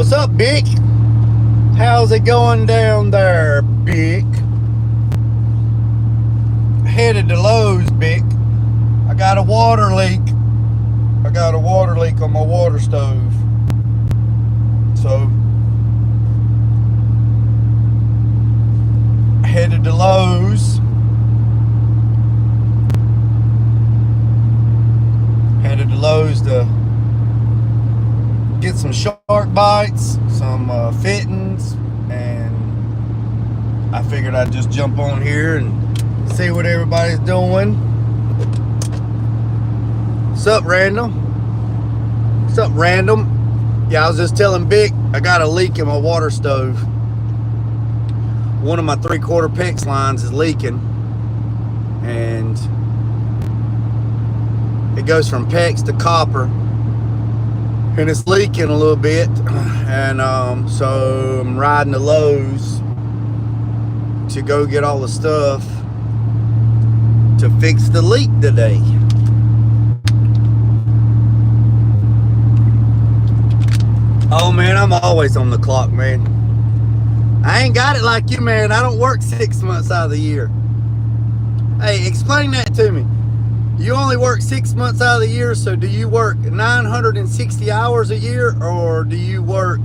What's up, Bick? How's it going down there, Bick? Headed to Lowe's, Bick. I got a water leak. I got a water leak on my water stove. So, headed to Lowe's. Headed to Lowe's to get some shark bites, some fittings, and I figured I'd just jump on here and see what everybody's doing. What's up, Random? What's up, Random? Yeah, I was just telling Vic I got a leak in my water stove. One of my 3/4 PEX lines is leaking, and it goes from PEX to copper, and it's leaking a little bit, and so I'm riding to Lowe's to go get all the stuff to fix the leak today. Oh man, I'm always on the clock, man. I ain't got it like you, man. I don't work 6 months out of the year. Hey, explain that to me. You only work 6 months out of the year, so do you work 960 hours a year, or do you work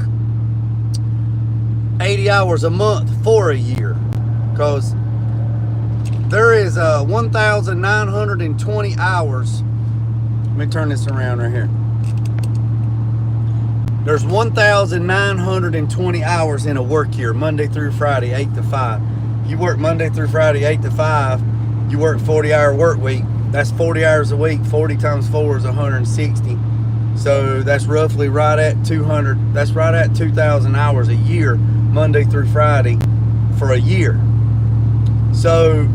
80 hours a month for a year? Because there is 1,920 hours. Let me turn this around right here. There's 1,920 hours in a work year, Monday through Friday, 8 to 5. You work Monday through Friday, 8 to 5. You work 40-hour work week. That's 40 hours a week. 40 times 4 is 160. So that's roughly right at 200. That's right at 2,000 hours a year, Monday through Friday, for a year. So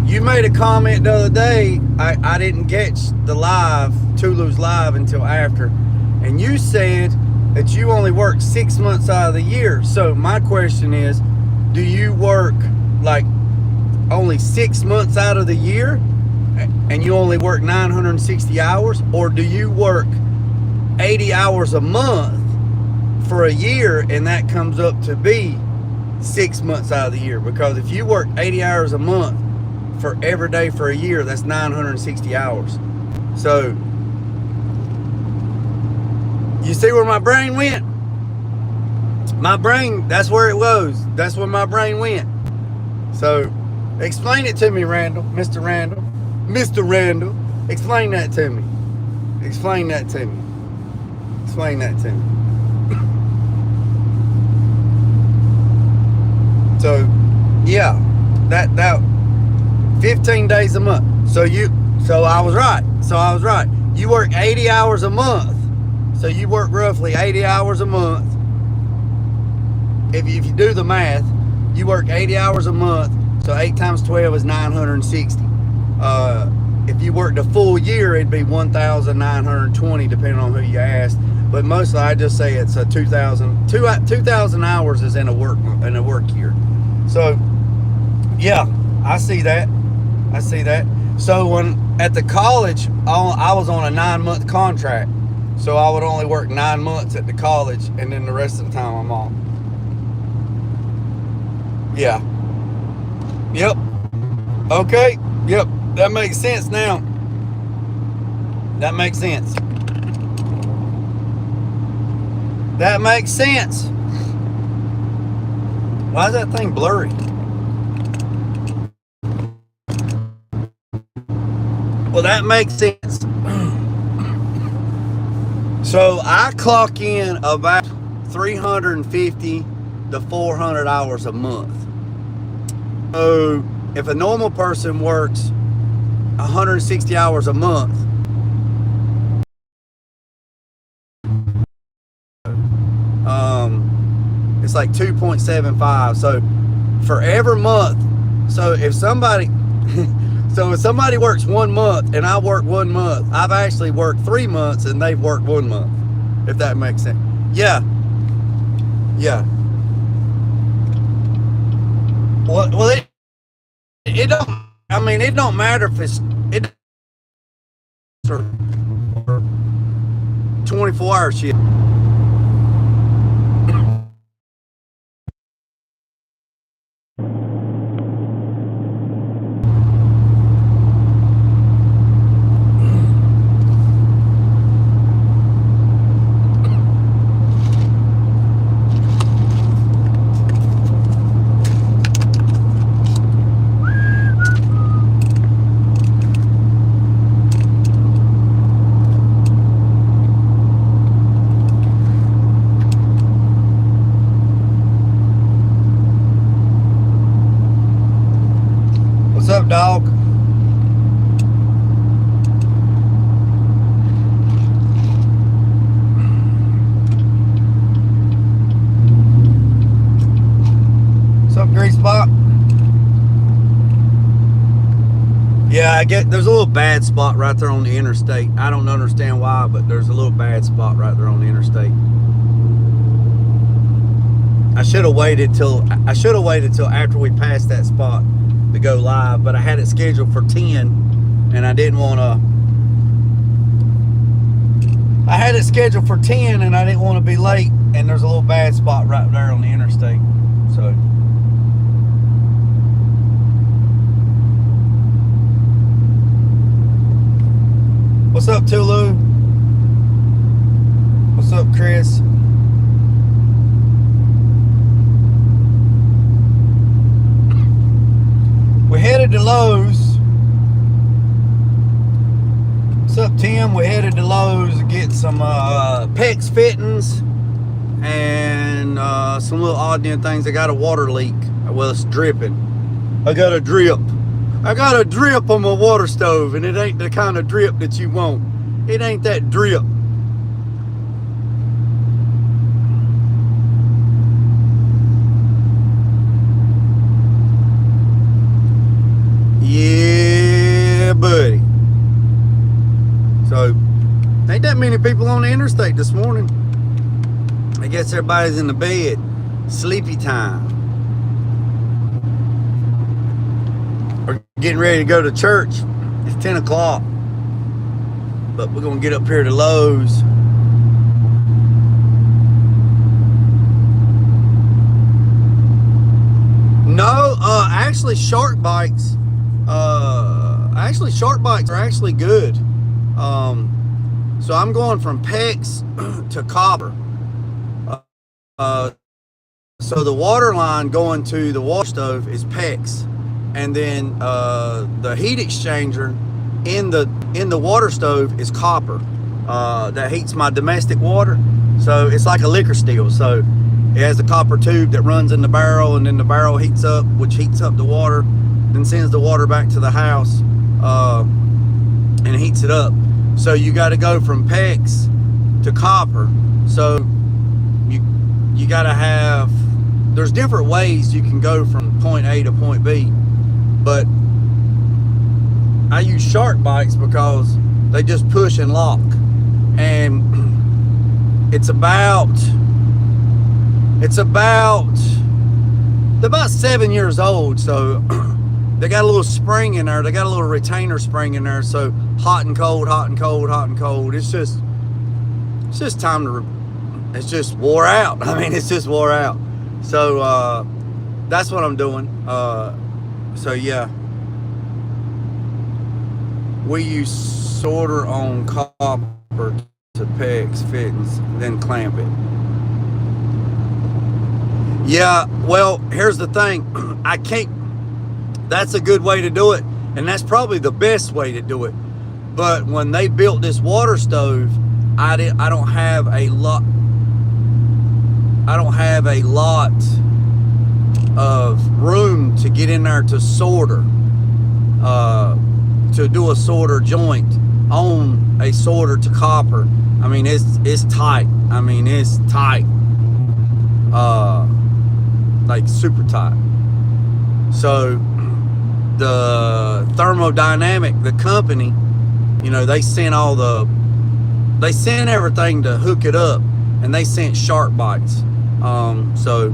you made a comment the other day. I didn't catch the live, Tulu's live, until after. And you said that you only work 6 months out of the year. So my question is, do you work like only 6 months out of the year and you only work 960 hours? Or do you work 80 hours a month for a year and that comes up to be 6 months out of the year? Because if you work 80 hours a month for every day for a year, that's 960 hours. So you see where my brain went? My brain, that's where it was. That's where my brain went. So explain it to me, Randall. Mr. Randall. Mr. Randall. Explain that to me. Explain that to me. Explain that to me. So yeah, that 15 days a month. So I was right. You work 80 hours a month. So you work roughly 80 hours a month. If you do the math, you work 80 hours a month. So 8 times 12 is 960. If you worked a full year, it'd be 1,920, depending on who you asked. But mostly, I just say it's a 2,000 hours is in a work year. So yeah, I see that. So when at the college, I was on a 9-month contract. So I would only work 9 months at the college, and then the rest of the time I'm off. Yeah. Yep. Okay. Yep. That makes sense now. That makes sense. That makes sense. Why is that thing blurry? Well, that makes sense. So I clock in about 350 to 400 hours a month. So if a normal person works 160 hours a month, it's like 2.75. So for every month, so if somebody works 1 month and I work 1 month, I've actually worked 3 months and they've worked 1 month, if that makes sense. Yeah. Well, it don't. I mean, it don't matter if it's 24 hour shift. Yeah, I get there's a little bad spot right there on the interstate. I don't understand why, but there's a little bad spot right there on the interstate. I should have waited till after we passed that spot to go live, but I had it scheduled for 10, and I didn't want to. I had it scheduled for 10, and I didn't want to be late. And there's a little bad spot right there on the interstate, so. What's up, Tulu? What's up, Chris? We headed to Lowe's. What's up, Tim? We headed to Lowe's to get some PEX fittings and some little odd things. I got a water leak. Well, it's dripping. I got a drip on my water stove, and it ain't the kind of drip that you want. It ain't that drip. Yeah, buddy. So, ain't that many people on the interstate this morning. I guess everybody's in the bed. Sleepy time. We're getting ready to go to church. It's 10 o'clock. But we're going to get up here to Lowe's. No, actually shark bites. Shark bites are actually good. So I'm going from PEX to copper. So the water line going to the water stove is PEX, and then the heat exchanger in the water stove is copper. That heats my domestic water. So it's like a liquor still. So it has a copper tube that runs in the barrel, and then the barrel heats up, which heats up the water, then sends the water back to the house and heats it up. So you got to go from PEX to copper. So you got to have, there's different ways you can go from point A to point B, but I use shark bites because they just push and lock, and it's about they're about 7 years old, so they got a little spring in there. They got a little retainer spring in there, so hot and cold, hot and cold, hot and cold. It's just time to, it's just wore out. I mean, it's just wore out. So that's what I'm doing. So yeah, we use solder on copper to PEX fittings, then clamp it. Yeah, well, here's the thing. I can't, that's a good way to do it, and that's probably the best way to do it. But when they built this water stove, I don't have a lot of room to get in there to solder, to do a solder joint on a solder to copper. I mean, it's tight. I mean, it's tight. Like super tight. So the thermodynamic, the company, you know, they sent everything to hook it up, and they sent shark bites. So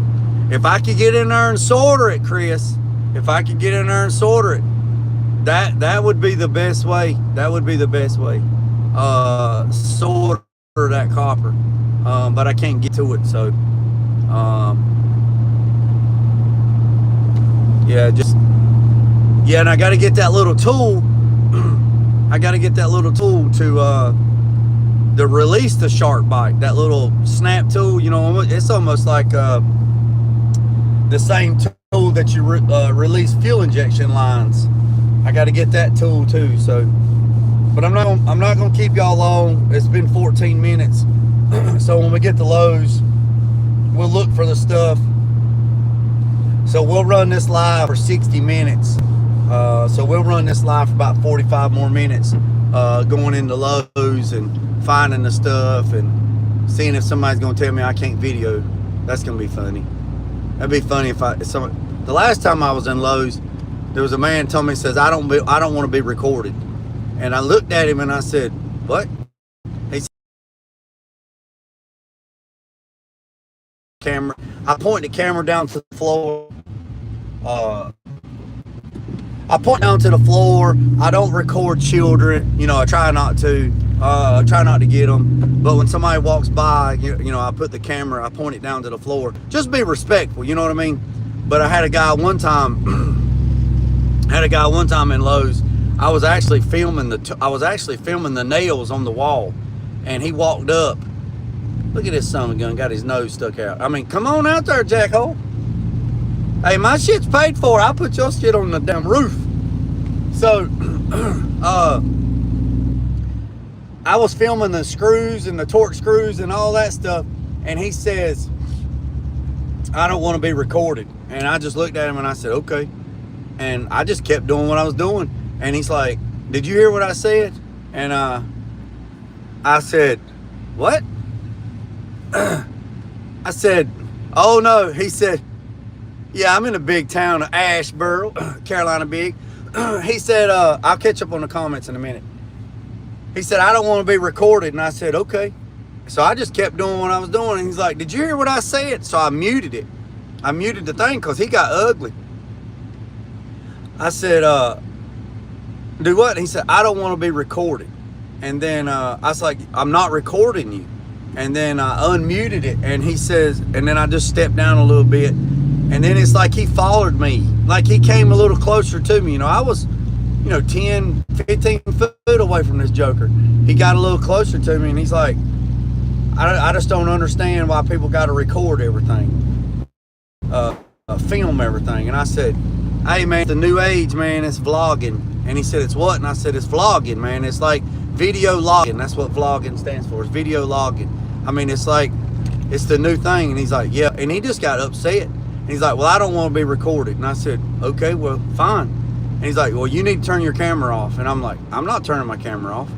if I could get in there and solder it, Chris, if I could get in there and solder it, that would be the best way. That would be the best way. Solder that copper. But I can't get to it, so yeah, and I got to get that little tool. I got to get that little tool to release the shark bite. That little snap tool, you know, it's almost like the same tool that you release fuel injection lines. I got to get that tool too. So, but I'm not gonna keep y'all long. It's been 14 minutes. So when we get to Lowe's, we'll look for the stuff. So we'll run this live for 60 minutes. So we'll run this live for about 45 more minutes, going into Lowe's and finding the stuff and seeing if somebody's gonna tell me I can't video. That's gonna be funny. That'd be funny if the last time I was in Lowe's, there was a man told me, says, I don't want to be recorded. And I looked at him and I said, what? He said, camera. I point the camera down to the floor. I point down to the floor. I don't record children. You know, I try not to. I try not to get them. But when somebody walks by, you know, I put the camera, I point it down to the floor. Just be respectful, you know what I mean? But I had a guy one time, in Lowe's. I was actually filming the nails on the wall, and he walked up. Look at this son of a gun, got his nose stuck out. I mean, come on out there, jackhole. Hey, my shit's paid for. I put your shit on the damn roof. So, I was filming the screws and the torque screws and all that stuff, and he says, I don't want to be recorded. And I just looked at him and I said, okay. And I just kept doing what I was doing. And he's like, did you hear what I said? And I said, what? I said, oh no. He said, yeah, I'm in a big town of Asheboro, Carolina big. He said, I'll catch up on the comments in a minute. He said, I don't want to be recorded. And I said, okay. So I just kept doing what I was doing. And he's like, did you hear what I said? So I muted it. I muted the thing because he got ugly. I said, do what? And he said, I don't want to be recorded. And then I was like, I'm not recording you. And then I unmuted it. And he says, and then I just stepped down a little bit. And then it's like he followed me. Like he came a little closer to me. You know, I was, 10, 15 foot away from this joker. He got a little closer to me and he's like, I just don't understand why people got to record everything, film everything. And I said, hey man, the new age, man, it's vlogging. And he said, it's what? And I said, it's vlogging, man. It's like video logging. That's what vlogging stands for. It's video logging. I mean, it's like, it's the new thing. And he's like, yeah. And he just got upset. And he's like, well, I don't want to be recorded. And I said, okay, well, fine. And he's like, well, you need to turn your camera off. And I'm like, I'm not turning my camera off.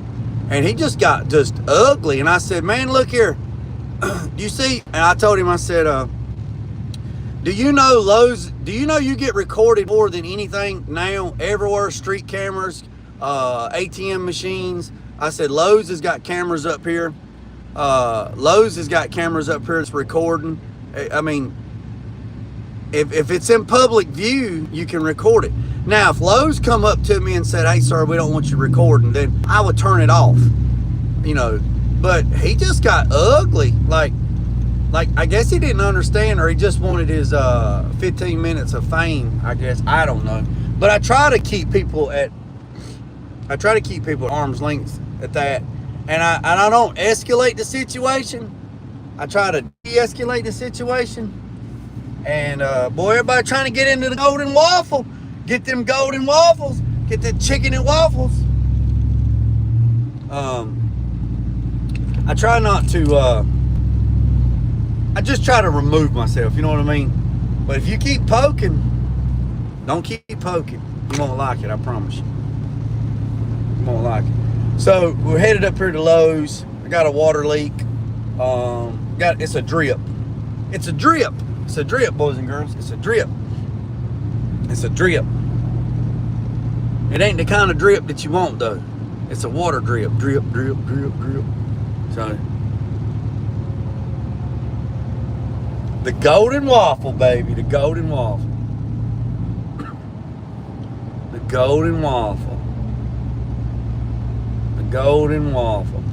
And he just got just ugly. And I said, man, look here. You see? And I told him, I said, do you know Lowe's, do you know you get recorded more than anything now, everywhere, street cameras, ATM machines? I said, Lowe's has got cameras up here. Lowe's has got cameras up here that's recording. I mean, if it's in public view, you can record it. Now, if Lowe's come up to me and said, hey, sir, we don't want you recording, then I would turn it off, But he just got ugly. Like I guess he didn't understand, or he just wanted his 15 minutes of fame, I guess. I don't know. But I try to keep people at arm's length at that. And I don't escalate the situation. I try to de-escalate the situation. And boy, everybody trying to get into the golden waffle. Get them golden waffles. Get the chicken and waffles. I try not to, I just try to remove myself, you know what I mean? But if you keep poking, don't keep poking. You won't like it, I promise you. You won't like it. So we're headed up here to Lowe's. I got a water leak. It's a drip. It's a drip. It's a drip, boys and girls. It's a drip. It's a drip. It ain't the kind of drip that you want, though. It's a water drip. Drip, drip, drip, drip. So, the golden waffle, baby. The golden waffle. The golden waffle. The golden waffle.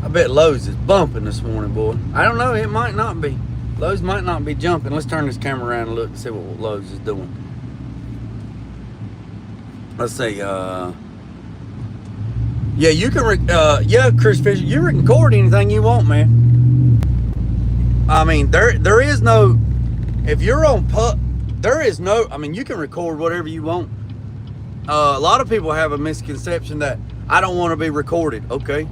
I bet Lowe's is bumping this morning, boy. I don't know. It might not be. Lowe's might not be jumping. Let's turn this camera around and look and see what Lowe's is doing. Let's see. Yeah, you can. Yeah, Chris Fisher, you can record anything you want, man. I mean, there is no. If you're on there is no. I mean, you can record whatever you want. A lot of people have a misconception that I don't want to be recorded. Okay,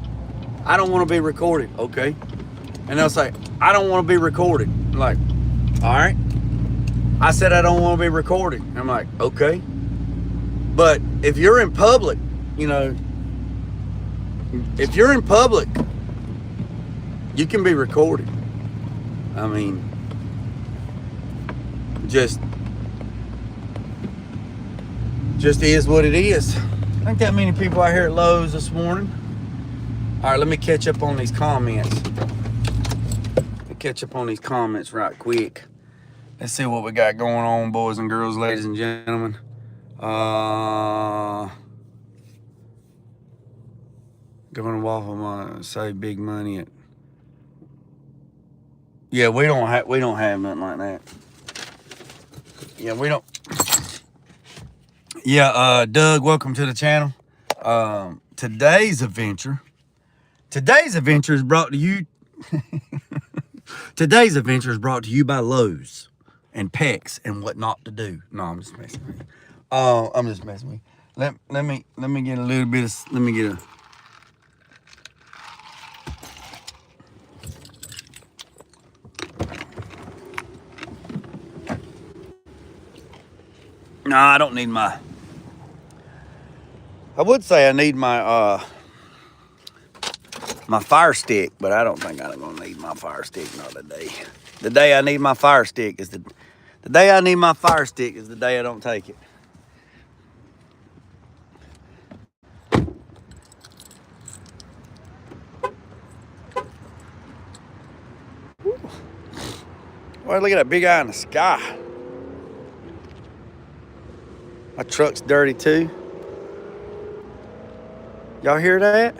I don't want to be recorded. Okay, and they'll say I don't want to be recorded. I'm like, all right. I said I don't want to be recorded. I'm like, okay. But if you're in public, if you're in public, you can be recorded. I mean, Just is what it is. Ain't that many people out here at Lowe's this morning. All right, let me catch up on these comments. Right quick. Let's see what we got going on, boys and girls, ladies and gentlemen. Going to Waffle Mart, save big money at. Yeah, we don't have nothing like that. Yeah, we don't. Yeah, Doug, welcome to the channel. Today's adventure is brought to you. Today's adventure is brought to you by Lowe's and Pecs and what not to do. No, I'm just messing with you. I'm just messing with you. Let me get a little bit of. Let me get a. No, I don't need my. I would say I need my my fire stick, but I don't think I'm gonna need my fire stick not today. The day I need my fire stick is the day I need my fire stick is the day I don't take it. Boy, look at that big eye in the sky. My truck's dirty too. Y'all hear that?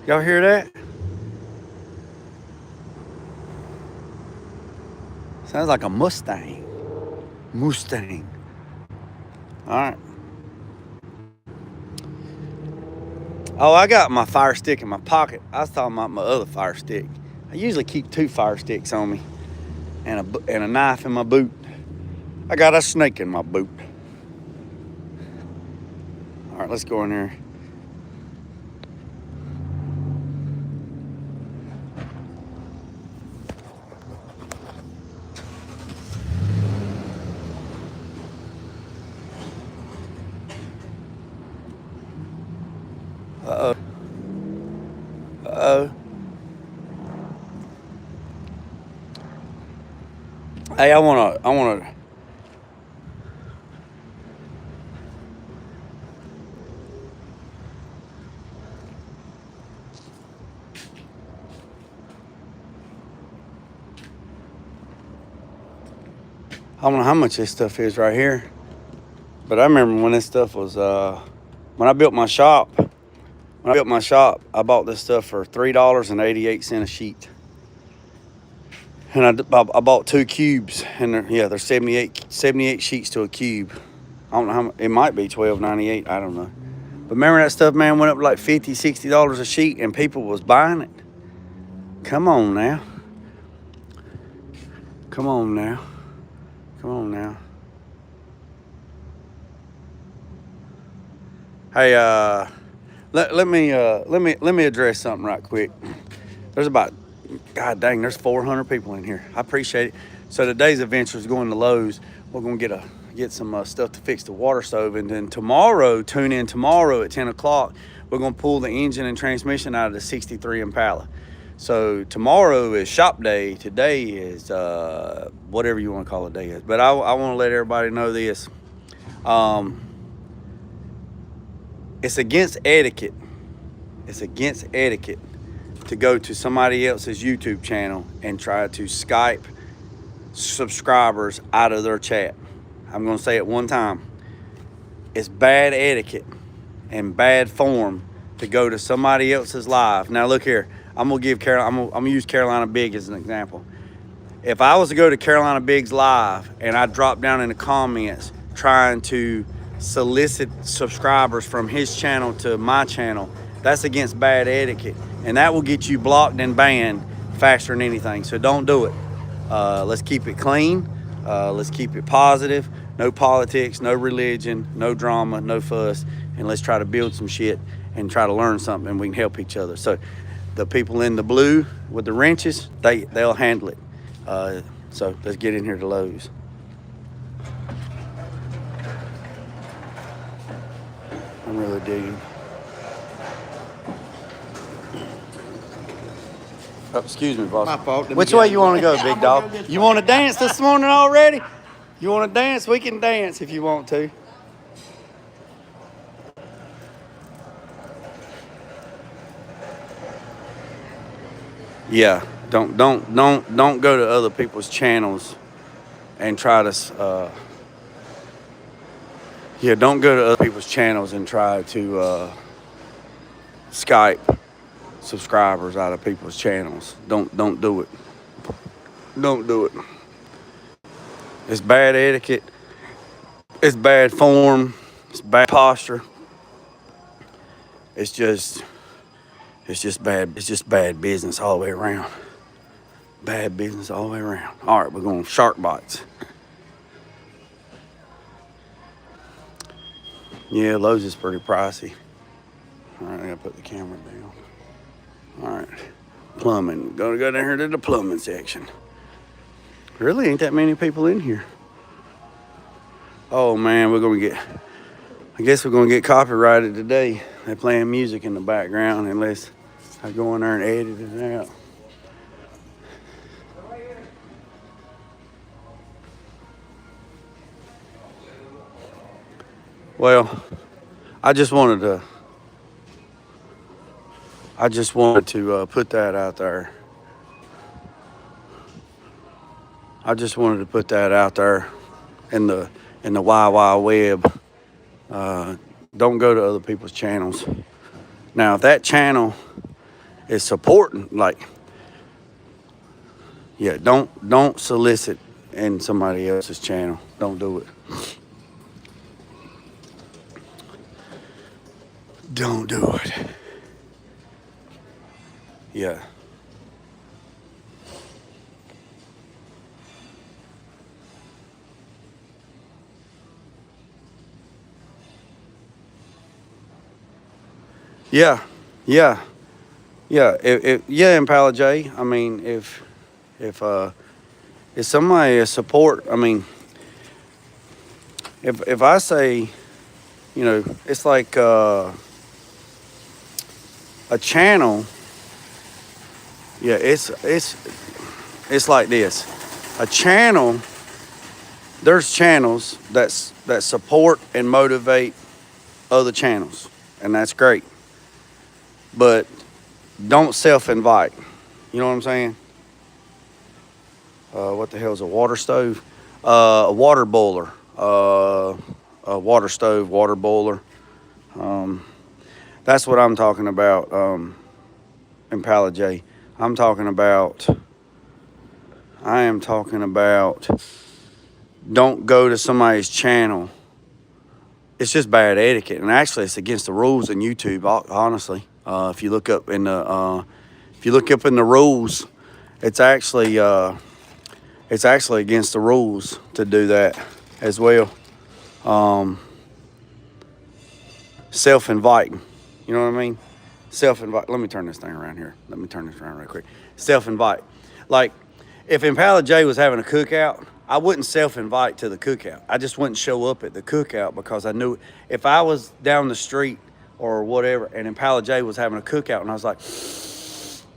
Y'all hear that? Sounds like a Mustang. All right. Oh, I got my fire stick in my pocket. I was talking about my other fire stick. I usually keep 2 fire sticks on me and a knife in my boot. I got a snake in my boot. All right, let's go in here. Uh-oh. Uh-oh. Hey, I wanna. I don't know how much this stuff is right here, but I remember when this stuff was, when I built my shop, I bought this stuff for $3.88 a sheet. And I bought 2 cubes, and they're 78 sheets to a cube. I don't know how much, it might be $12.98, I don't know. But remember that stuff, man, went up like $50, $60 a sheet, and people was buying it. Come on now. Hey, let me address something right quick. There's about, God dang, there's 400 people in here. I appreciate it. So today's adventure is going to Lowe's. We're gonna get some stuff to fix the water stove, and then tune in tomorrow at 10 o'clock. We're gonna pull the engine and transmission out of the 63 Impala. So tomorrow is shop day. Today is whatever you want to call it day is. But I want to let everybody know this. It's against etiquette. To go to somebody else's YouTube channel and try to Skype subscribers out of their chat. I'm going to say it one time. It's bad etiquette and bad form to go to somebody else's live. Now look here. I'm gonna use Carolina Big as an example. If I was to go to Carolina Big's live and I drop down in the comments trying to solicit subscribers from his channel to my channel, that's against bad etiquette, and that will get you blocked and banned faster than anything. So don't do it. Let's keep it clean. Let's keep it positive. No politics, no religion, no drama, no fuss, and let's try to build some shit and try to learn something, and we can help each other. So the people in the blue with the wrenches, they'll handle it. So let's get in here to Lowe's. I'm really digging. Oh, excuse me, boss. My fault. Which way you want to go, big dog? You want to dance this morning already? You want to dance? We can dance if you want to. Yeah, don't go to other people's channels and try to. Yeah, don't go to other people's channels and try to Skype subscribers out of people's channels. Don't do it. Don't do it. It's bad etiquette. It's bad form. It's bad posture. It's just bad. It's just bad business all the way around. Bad business all the way around. All right, we're going shark bites. Yeah, Lowe's is pretty pricey. All right, I gotta put the camera down. All right, plumbing. Gonna go down here to the plumbing section. Really ain't that many people in here. Oh man, I guess we're gonna get copyrighted today. They're playing music in the background unless I go in there and edit it out. Well, I just wanted to put that out there. I just wanted to put that out there in the wide web. Don't go to other people's channels. Now, if that channel is supporting, like, yeah, don't solicit in somebody else's channel. Don't do it. Don't do it. Yeah. Yeah. Impala J. I mean, if somebody is support, I mean, if I say, you know, it's like a channel. Yeah, it's like this. A channel. There's channels that support and motivate other channels, and that's great. But don't self-invite. You know what I'm saying? What the hell is a water stove? A water boiler. A water stove, water boiler. That's what I'm talking about. Impala J. I am talking about. Don't go to somebody's channel. It's just bad etiquette, and actually, it's against the rules in YouTube. Honestly, if you look up in the rules, it's actually against the rules to do that as well. Self-inviting, you know what I mean? Self-invite. Let me turn this thing around here. Let me turn this around real quick. Self-invite. Like, if Impala J was having a cookout, I wouldn't self-invite to the cookout. I just wouldn't show up at the cookout because I knew if I was down the street or whatever and Impala J was having a cookout and I was like,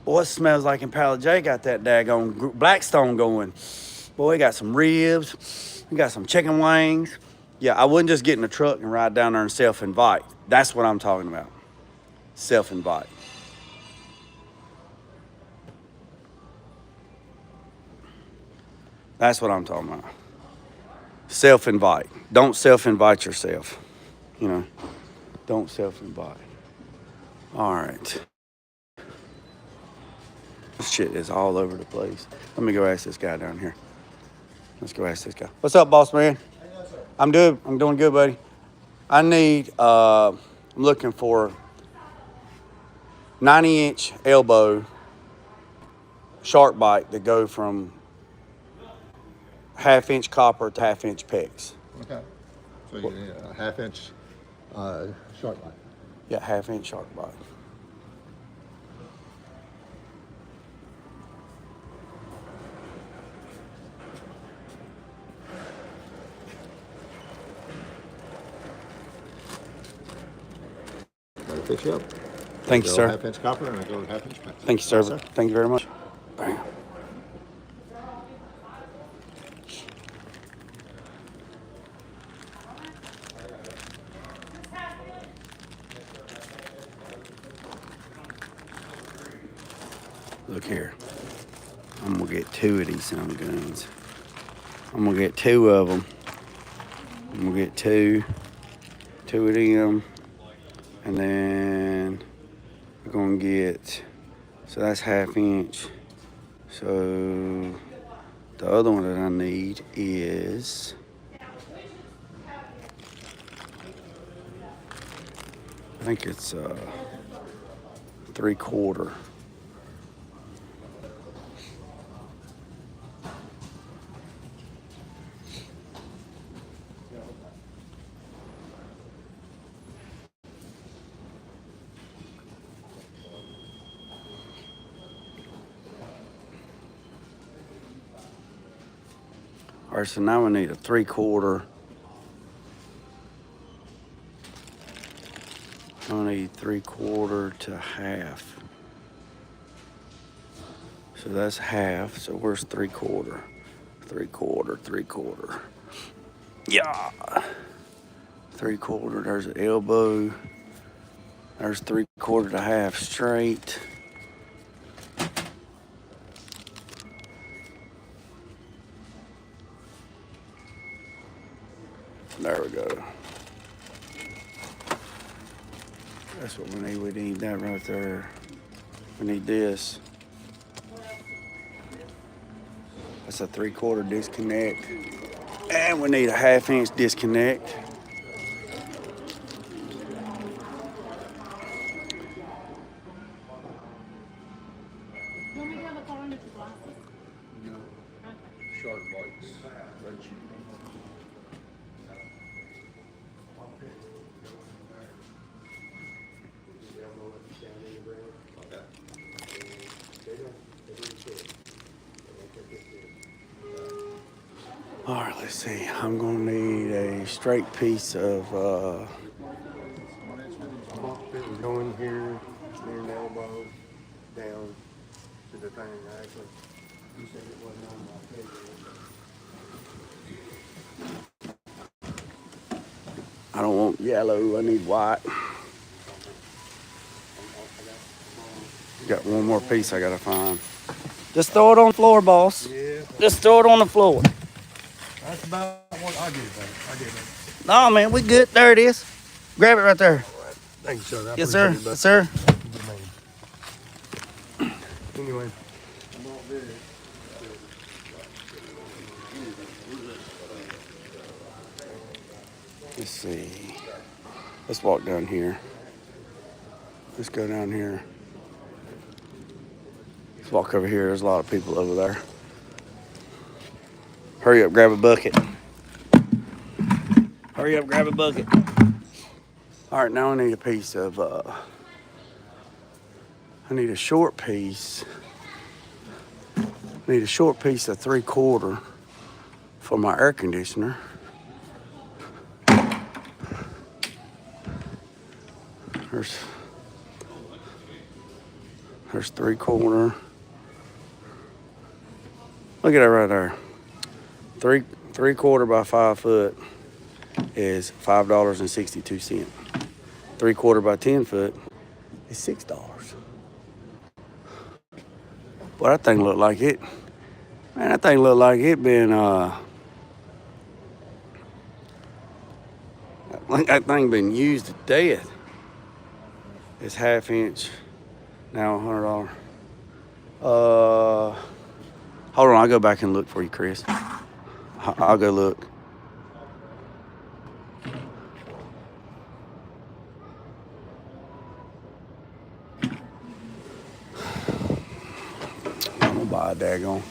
boy, it smells like Impala J got that daggone Blackstone going. Boy, we got some ribs. We got some chicken wings. Yeah, I wouldn't just get in the truck and ride down there and self-invite. That's what I'm talking about. Self-invite. That's what I'm talking about. Self-invite. Don't self-invite yourself. You know, don't self-invite. All right. This shit is all over the place. Let me go ask this guy down here. Let's go ask this guy. What's up, boss man? I'm doing good, buddy. I need, I'm looking for 90-inch elbow shark bite that go from half-inch copper to half-inch pegs. Okay. So you need a half-inch shark bite. Yeah, half-inch shark bite. That'll fix you up. Thank you, sir. Half-inch copper and I go half-inch pegs. Thank you, sir. Thank you very much. Bam. Look here. I'm gonna get 2 of these some guns. I'm gonna get 2 of them. I'm gonna get two of them, and then we're gonna get, so that's 1/2 inch. So the other one that I need is, I think it's 3/4. All right, so now we need a 3/4. I need 3/4 to 1/2. So that's 1/2. So where's 3/4? 3/4. Yeah. 3/4. There's an elbow. There's 3/4 to 1/2 straight. There we go. That's what we need. We need that right there. We need this. That's a 3/4 disconnect. And we need a 1/2 inch disconnect. Sharp lights. All right, let's see. I'm gonna need a straight piece of It was going here, near the elbow, down to the thing. Actually, you said it wasn't on my paper. I don't want yellow, I need white. Got one more piece I gotta find. Just throw it on the floor, boss. Yeah, Just throw it on the floor. that's about what I did. I did it. No, man, we good. There it is. Grab it right there. Thank you, sir. I Yes, sir. appreciate it, Yes, sir. bud. Anyway. Let's see. Let's walk down here. Let's go down here. Let's walk over here. There's a lot of people over there. Hurry up, grab a bucket. Hurry up, grab a bucket. All right, now I need a piece of, I need a short piece. I need a short piece of 3/4 for my air conditioner. There's 3/4. Look at that right there. 3/4 by 5 foot is $5.62. 3/4 by 10 foot is $6. Boy, that thing looked like it. Man, that thing looked like it been like that thing been used to death. It's 1/2 inch. Now $100. Hold on, I'll go back and look for you, Chris. I'll go look. I'm gonna buy a daggone.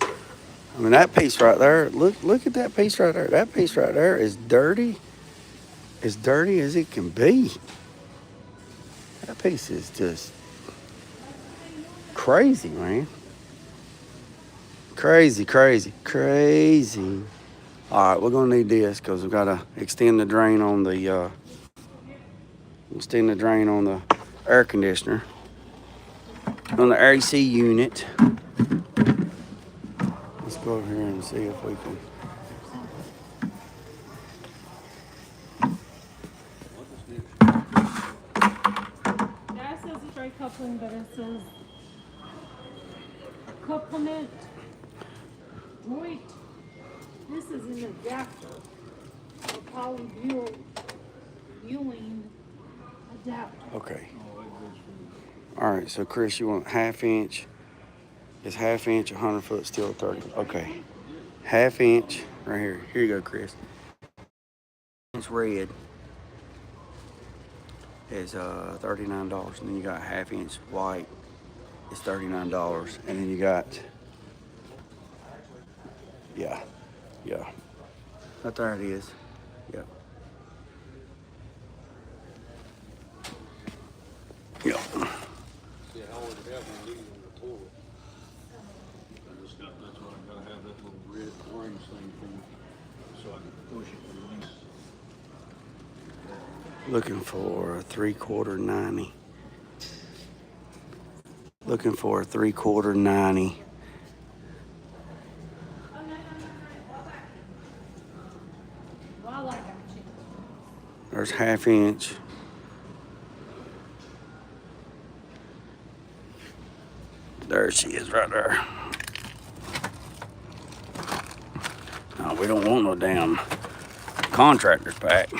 I mean, that piece right there. Look at that piece right there. That piece right there is dirty. As dirty as it can be. That piece is just crazy, man. Crazy. All right, we're gonna need this because we've got to extend the drain on the air conditioner, on the AC unit. Let's go over here and see if we can. That says it's right coupling, but it says Couplement. Wait. This is an adapter. A polyviewing adapter. Okay. All right, so Chris, you want ½ inch. It's ½ inch, 100 foot, steel 30. Okay. ½ inch right here. Here you go, Chris. It's red is $39, and then you got ½ inch white. It's $39, and then you got yeah. Right there it is. Yep. Yep. See, I always have one of these on the toilet. I just got, that's why I gotta have that little red orange thing for me, so I can push it and release. Looking for a 3/4 90. Looking for a 3/4 90. Well, I got you. There's ½ inch. There she is right there. No, we don't want no damn contractor's pack.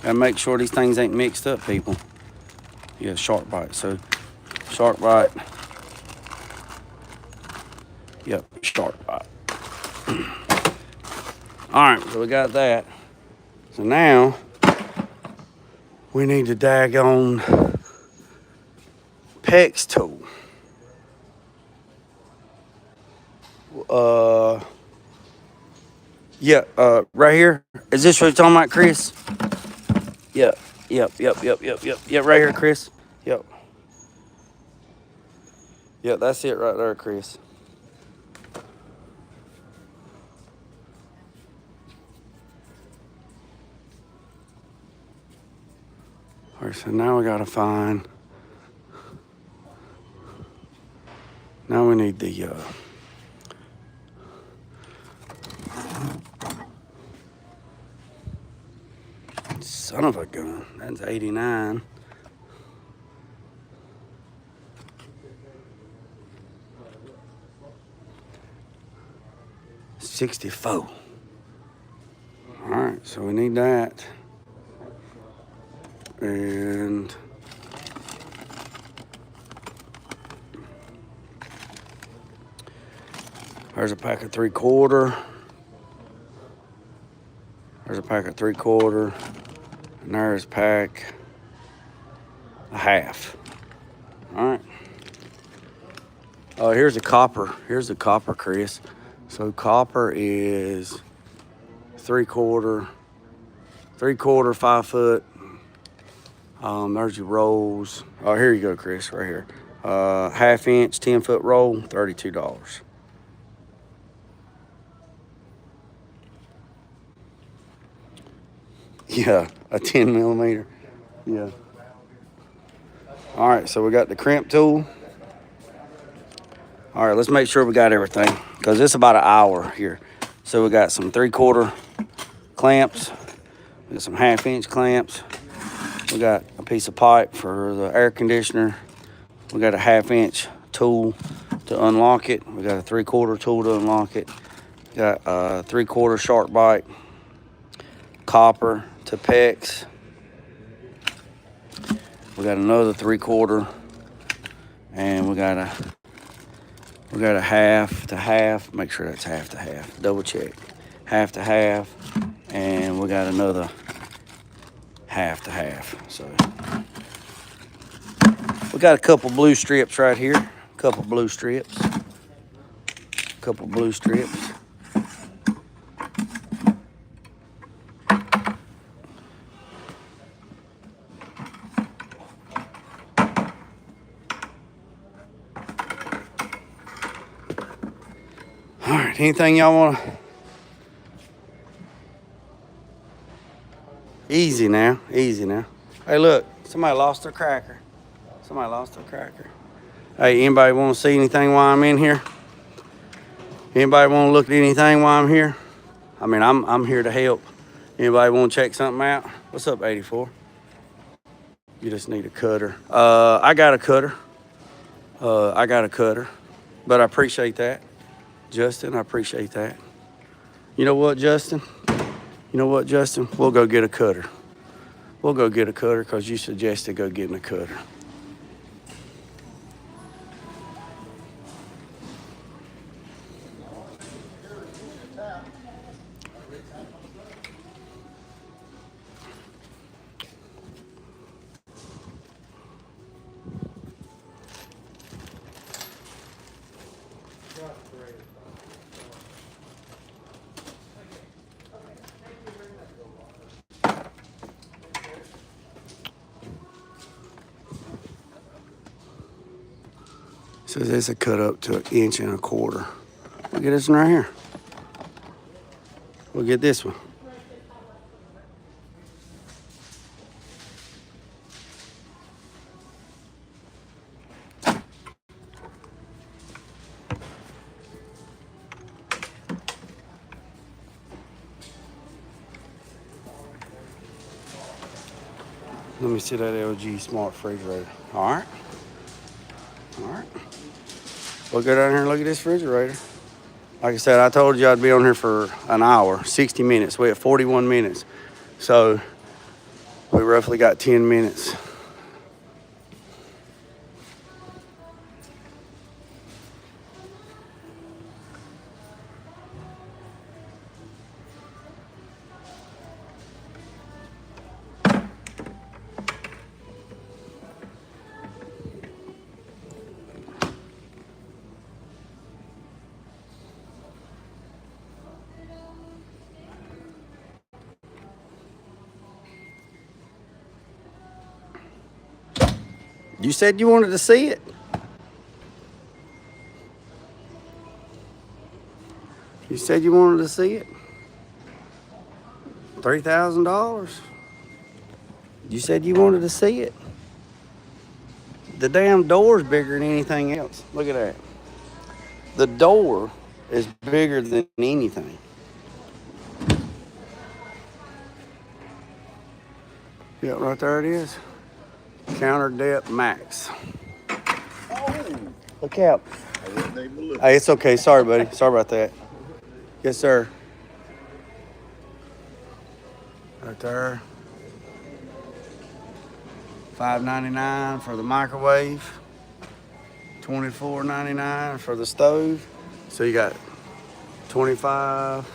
Gotta make sure these things ain't mixed up, people. Yeah, shark bite. So, shark bite. Yep, shark bite. All right, so we got that. So now we need the daggone PEX tool. Right here. Is this what you're talking about, Chris? Yep, right here, Chris. Yep. Yep, that's it right there, Chris. All right, so now we gotta find. Now we need the son of a gun. That's 89. $64. All right, so we need that. And there's a pack of 3/4. There's a pack of 3/4. And there's a pack of ½ All right. Oh, here's the copper. Here's the copper, Chris. So copper is 3/4, 5 foot. There's your rolls. Oh, here you go, Chris, right here. ½ inch, 10 foot roll, $32. Yeah, a 10 millimeter. Yeah. All right, so we got the crimp tool. All right, let's make sure we got everything, because it's about an hour here. So we got some 3/4 clamps. We got some ½ inch clamps. We got a piece of pipe for the air conditioner. We got a ½ inch tool to unlock it. We got a 3/4 tool to unlock it. We got a 3/4 shark bite, copper to PEX. We got another 3/4, and we got a ½ to ½. Make sure that's ½ to ½. Double check. ½ to ½, and we got another ½ to ½. So we got a couple blue strips right here. Couple blue strips. All right, anything y'all want to? Easy now. Hey, look, somebody lost their cracker. Hey, anybody want to see anything while I'm in here? Anybody want to look at anything while I'm here? I mean, I'm here to help. Anybody want to check something out? What's up, 84? You just need a cutter. I got a cutter. But I appreciate that. Justin, I appreciate that. You know what, Justin? We'll go get a cutter. We'll go get a cutter because you suggested go getting a cutter. So this is cut up to 1.25 inches. We'll get this one right here. We'll get this one. Let me see that LG smart refrigerator. All right. We'll go down here and look at this refrigerator. Like I said, I told you I'd be on here for an hour, 60 minutes. We have 41 minutes. So we roughly got 10 minutes. You said you wanted to see it. You said you wanted to see it. $3,000. You said you wanted to see it. The damn door's bigger than anything else. Look at that. The door is bigger than anything. Yeah, right there it is. Counter depth max. Oh, look out. Hey, it's okay. Sorry, buddy. Sorry about that. Yes, sir. Right there. $5.99 for the microwave. $24.99 for the stove. So you got 25,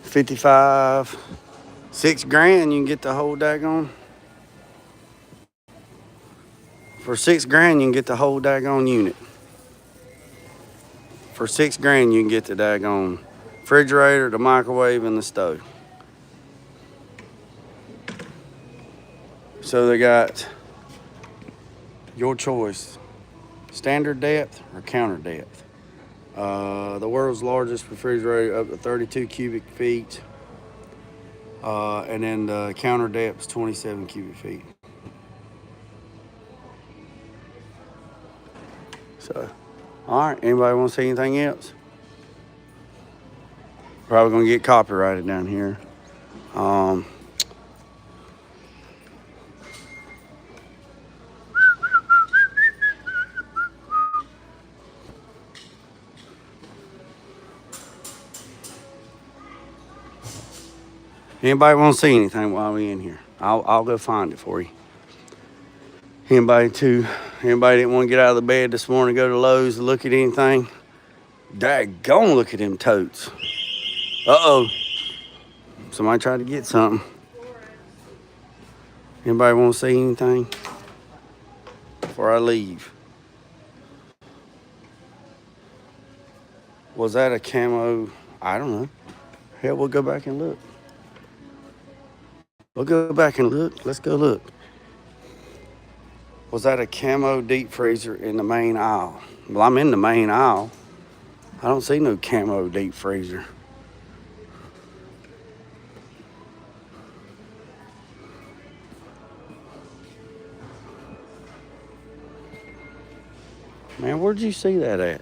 55, $6,000. You can get the whole daggone. For $6,000, you can get the whole daggone unit. For $6,000, you can get the daggone refrigerator, the microwave, and the stove. So they got your choice, standard depth or counter depth. The world's largest refrigerator up to 32 cubic feet. And then the counter depth is 27 cubic feet. So, all right, anybody want to see anything else? Probably gonna get copyrighted down here. Anybody want to see anything while we in here? I'll go find it for you. Anybody didn't want to get out of the bed this morning, go to Lowe's to look at anything? Daggone, look at them totes. Uh-oh. Somebody tried to get something. Anybody want to see anything before I leave? Was that a camo? I don't know. Hell, we'll go back and look. We'll go back and look. Let's go look. Was that a camo deep freezer in the main aisle? Well, I'm in the main aisle. I don't see no camo deep freezer. Man, where'd you see that at?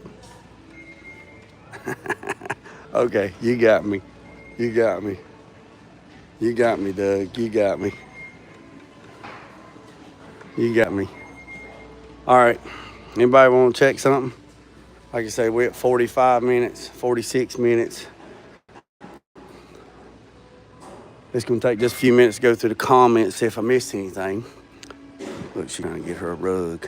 Okay, you got me. You got me. You got me, Doug. You got me. You got me. All right. Anybody want to check something? Like I say, we're at 45 minutes, 46 minutes. It's going to take just a few minutes to go through the comments, see if I missed anything. Look, she's trying to get her a rug.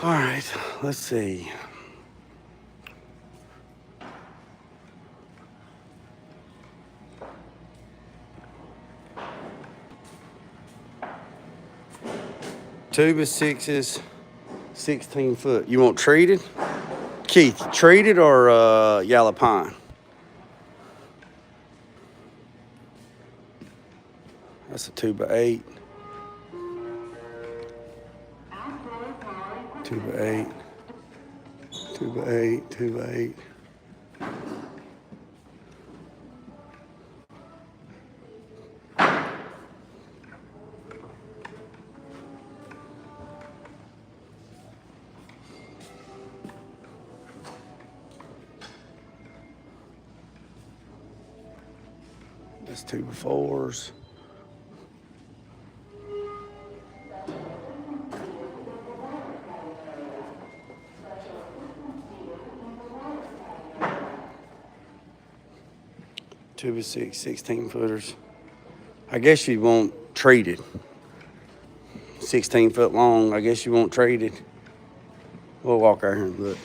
All right, let's see. Two by sixes, 16 foot. You want treated? Keith, treated or yellow pine? That's a 2x8. 2x8. 2x8. 2x8. That's 2x4s. Two by six, 16 footers. I guess you want treated. 16 foot long. I guess you want treated. We'll walk out here and look.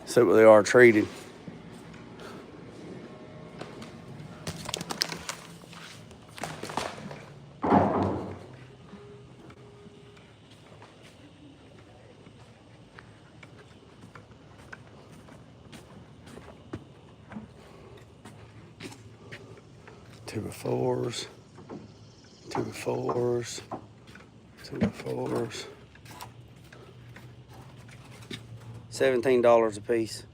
See what they are treated. Two by fours. Two by fours. Two by fours. $17 a piece.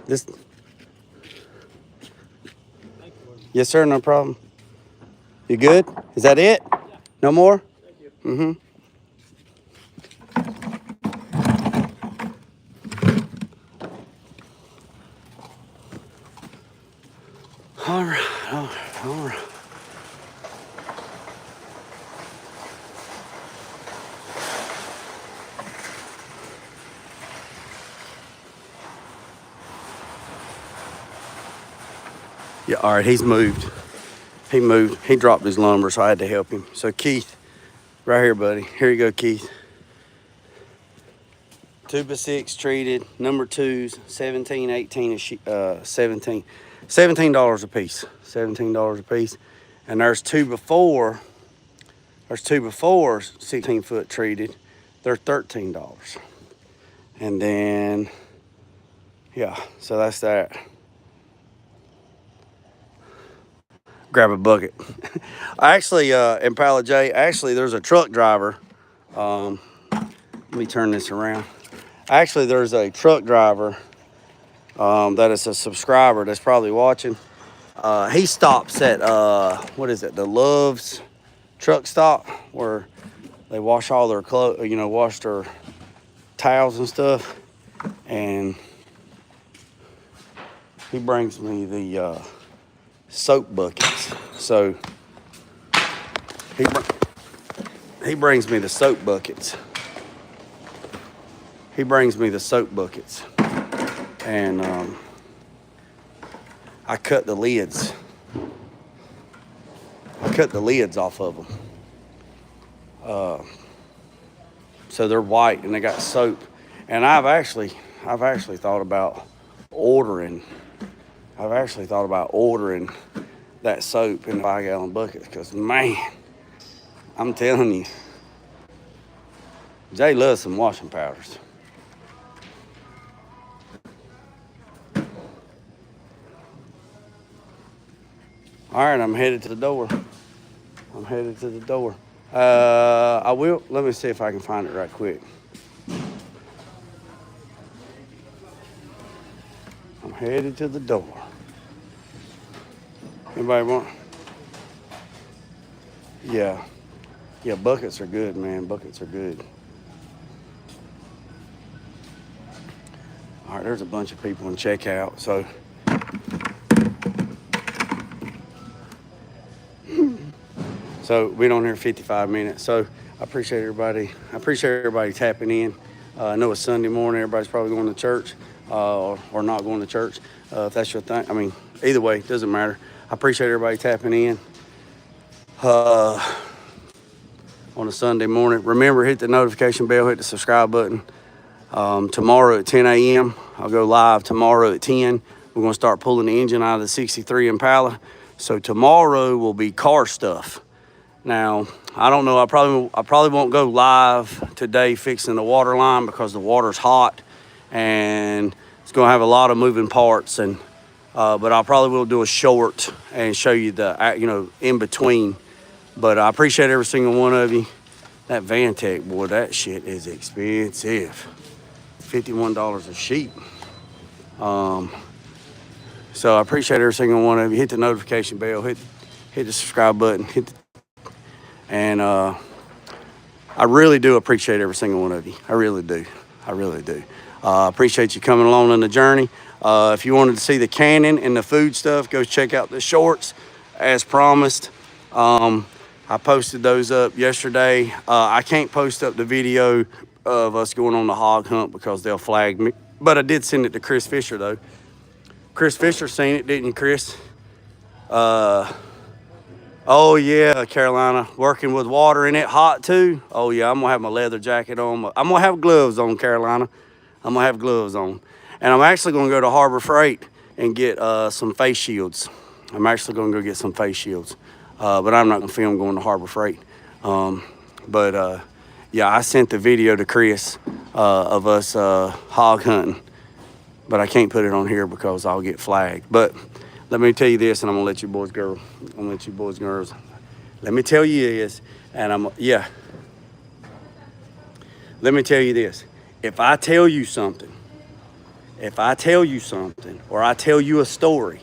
This. Yes, sir. No problem. You good? Is that it? No more? Thank you. Mm-hmm. All right, all right, all right. Yeah, all right, he's moved. He moved. He dropped his lumber, so I had to help him. So Keith, right here, buddy. Here you go, Keith. 2x6 treated, number twos, 17, 18, and $17 a piece. $17 a piece. And there's 2x4. There's 2x4s, 16 foot treated. They're $13. And then, yeah, so that's that. Grab a bucket. Actually, in Palo J, there's a truck driver. Let me turn this around. Actually, there's a truck driver that is a subscriber that's probably watching. He stops at, what is it, the Love's truck stop where they wash all their clothes, wash their towels and stuff. And he brings me the soap buckets. So he brings me the soap buckets. And I cut the lids. off of them. so they're white and they got soap. And I've actually thought about ordering. That soap in 5-gallon buckets because, man, I'm telling you, Jay loves some washing powders. All right, I'm headed to the door. I will. Let me see if I can find it right quick. I'm headed to the door. Anybody want? Yeah, buckets are good, man. Buckets are good. All right, there's a bunch of people in checkout, so. So we've been on here 55 minutes. So I appreciate everybody tapping in. I know it's Sunday morning. Everybody's probably going to church or not going to church. If that's your thing. I mean, either way, it doesn't matter. I appreciate everybody tapping in on a Sunday morning. Remember, hit the notification bell, hit the subscribe button. Tomorrow at 10 a.m., I'll go live tomorrow at 10. We're going to start pulling the engine out of the 63 Impala. So tomorrow will be car stuff. Now, I don't know, I probably won't go live today fixing the water line because the water's hot and it's gonna have a lot of moving parts, and but I probably will do a short and show you the in between. But I appreciate every single one of you. That Vantech, boy, that shit is expensive. $51 a sheet. So I appreciate every single one of you. Hit the notification bell, hit the subscribe button, and I really do appreciate every single one of you. I really do. Appreciate you coming along on the journey. If you wanted to see the cannon and the food stuff, go check out the shorts as promised. I posted those up yesterday. I can't post up the video of us going on the hog hunt because they'll flag me. But I did send it to Chris Fisher though. Chris Fisher seen it, didn't you, Chris? Oh yeah, Carolina, working with water in it, hot too. Oh yeah, I'm gonna have my leather jacket on. I'm gonna have gloves on, Carolina. I'm gonna have gloves on. And I'm actually gonna go to Harbor Freight and get some face shields. I'm actually gonna go get some face shields. But I'm not gonna film going to Harbor Freight. Yeah, I sent the video to Chris of us hog hunting. But I can't put it on here because I'll get flagged. But let me tell you this, and I'm gonna let you boys go. Let me tell you this, and let me tell you this. If I tell you something, or I tell you a story,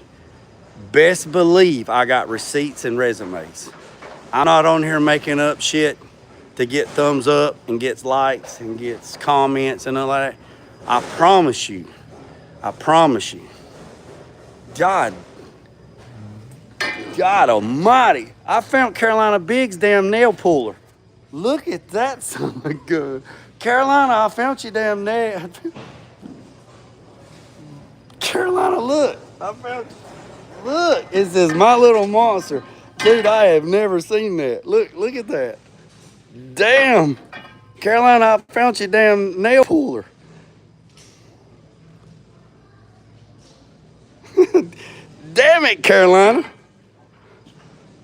best believe I got receipts and resumes. I'm not on here making up shit to get thumbs up and gets likes and gets comments and all that. I promise you. God almighty. I found Carolina Big's damn nail puller. Look at that son of a gun. Carolina, I found your damn nail. Carolina, look. Look, it says My Little Monster. Dude, I have never seen that. Look at that. Damn. Carolina, I found your damn nail puller. Damn it, Carolina.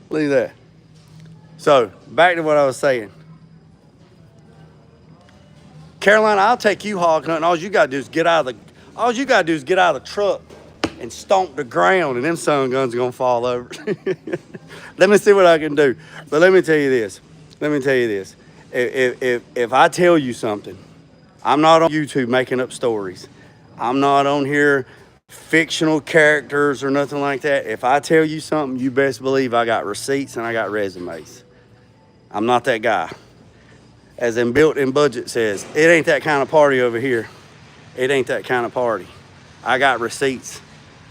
Look at that. So, back to what I was saying. Carolina, I'll take you hog hunting. All you gotta do is get out of the truck and stomp the ground, and them sun guns are gonna fall over. Let me see what I can do. But let me tell you this. If I tell you something, I'm not on YouTube making up stories. I'm not on here fictional characters or nothing like that. If I tell you something, you best believe I got receipts and I got resumes. I'm not that guy. As in Built in Budget says, it ain't that kind of party over here. It ain't that kind of party. I got receipts.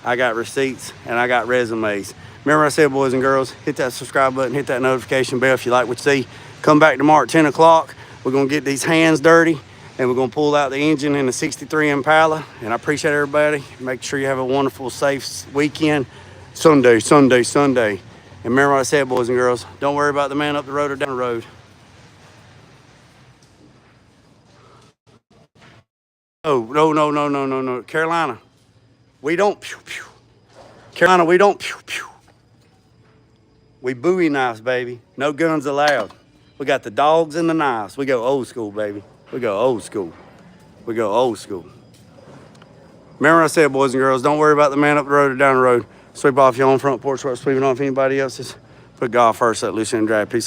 And I got resumes. Remember I said, boys and girls, hit that subscribe button, hit that notification bell if you like what you see. Come back tomorrow at 10 o'clock. We're going to get these hands dirty, and we're going to pull out the engine in the 63 Impala. And I appreciate everybody. Make sure you have a wonderful, safe weekend. Sunday. And remember what I said, boys and girls, don't worry about the man up the road or down the road. Oh, no. Carolina, we don't pew pew. Carolina, we don't pew pew. We Bowie knives, baby. No guns allowed. We got the dogs and the knives. We go old school, baby. We go old school. We go old school. Remember I said, boys and girls, don't worry about the man up the road or down the road. Sweep off your own front porch, start sweeping off anybody else's. Put God first, let loose and drag. Peace.